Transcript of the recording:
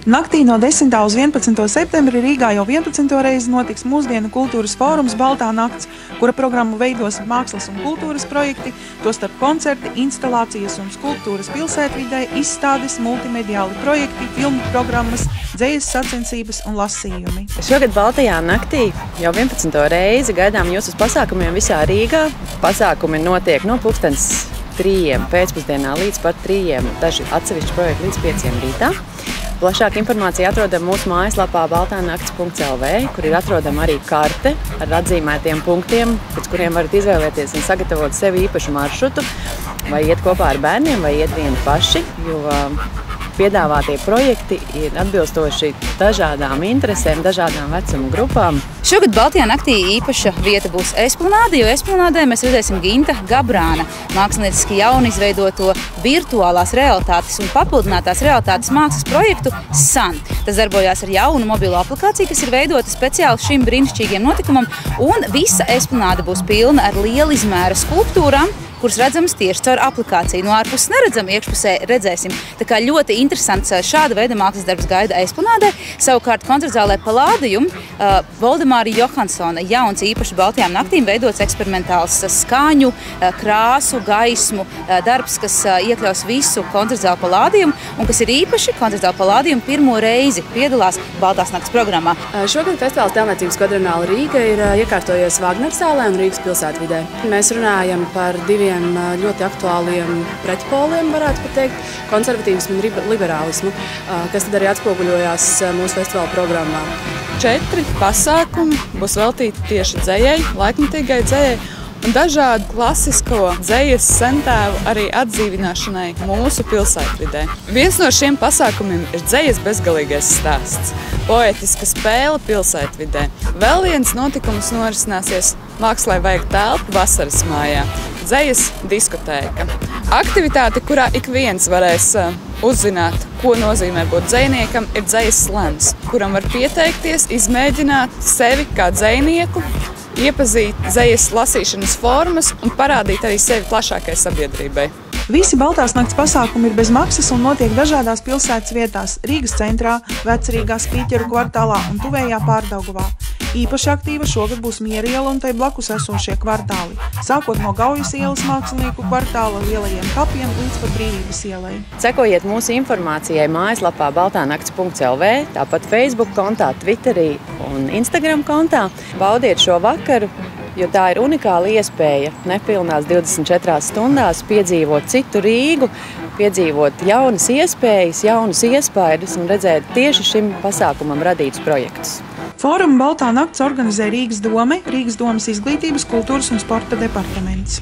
Naktī no 10. uz 11. septembri Rīgā jau 11. reizi notiks mūsdienu kultūras fórums Baltā nakts, kura programmu veidos mākslas un kultūras projekti, tostarp koncerti, instalācijas un skulptūras pilsētvidē, izstādes, multimediāli projekti, filmu programmas, dzejas sacensības un lasījumi. Šogad Baltajā naktī jau 11. reizi gaidām jūs uz pasākumiem visā Rīgā. Pasākumi notiek no 3:00 pēcpusdienā līdz pat 3:00, daži atsevišķi projekti līdz 5:00 rītā. Plašāka informācija atrodama mūsu mājaslapā baltanakts.lv, kur ir atrodama arī karte ar atzīmētiem punktiem, pēc kuriem varat izvēlēties un sagatavot sev īpašu maršrutu, vai iet kopā ar bērniem, vai iet vieni paši, jo piedāvātie projekti ir atbilstoši dažādām interesēm, dažādām vecuma grupām. Šogad Baltajā naktī īpaša vieta būs Esplanāde, jo Esplanādē mēs redzēsim Ginta Gabrāna mākslinieciski jauni izveidoto virtuālās realitātes un papildinātās realitātes mākslas projektu SAN. Tas darbojās ar jaunu mobilo aplikāciju, kas ir veidota speciāli šim brīnišķīgiem notikumam, un visa Esplanāde būs pilna ar liela izmēra skulptūrām, kuras redzamas tieši caur aplikāciju. No ārpuses neredzam, iekšpusē redzēsim. Tā kā ļoti interesants šāda veida mākslas darbs gaida Esplanādē. Savukārt koncertzālē Palladium Voldemāra Johansona jauns īpaši Baltajām naktīm veidots eksperimentāls skaņu, krāsu, gaismu darbs, kas iekļaus visu koncertzāli Palladium un kas ir īpaši koncertzāli Palladium pirmo reizi piedalās Baltās nakts programmā. Šogad festivāls Tēlniecības kvadrināla Rīga ir iekārtojies Vāgneru zālē un Rīgas pilsētvidē. Mēs runājam par diviem ļoti aktuāliem pretpoliem, varētu pateikt, konservatīvismu un liberālismu, kas tad arī atspoguļojās mūsu festivāla programmā. 4 pasākumi būs veltīti tieši dzejai, laikmatīgai dzejai un dažādu klasisko dzejas sentēvu arī atdzīvināšanai mūsu pilsētvidē. Viens no šiem pasākumiem ir dzejas bezgalīgais stāsts, poetiska spēle pilsētvidē. Vēl viens notikums norisināsies Mākslai vajag telpu vasaras mājā. Dzejas diskotēka. Aktivitāte, kurā ik viens varēs uzzināt, ko nozīmē būt dzejniekam, ir dzejas slams, kuram var pieteikties, izmēģināt sevi kā dzejnieku, iepazīt dzejas lasīšanas formas un parādīt arī sevi plašākai sabiedrībai. Visi Baltās nakts pasākumi ir bez maksas un notiek dažādās pilsētas vietās – Rīgas centrā, Vecrīgā, Spīķeru kvartālā un tuvējā Pārdaugavā. Īpaši aktīva šogad būs Miera iela un tai blakus esošie kvartāli, sākot no Gaujas ielas mākslinieku kvartāla lielajiem kapiem līdz pat Brīvības ielai. Sekojiet mūsu informācijai mājaslapā baltanakts.lv, tāpat Facebook kontā, Twitterī un Instagram kontā. Baudiet šo vakaru, jo tā ir unikāla iespēja nepilnās 24 stundās piedzīvot citu Rīgu, piedzīvot jaunas iespējas, jaunas iespaidus un redzēt tieši šim pasākumam radītus projektus. Fórumu Baltā nakts organizē Rīgas dome, Rīgas domes izglītības, kultūras un sporta departaments.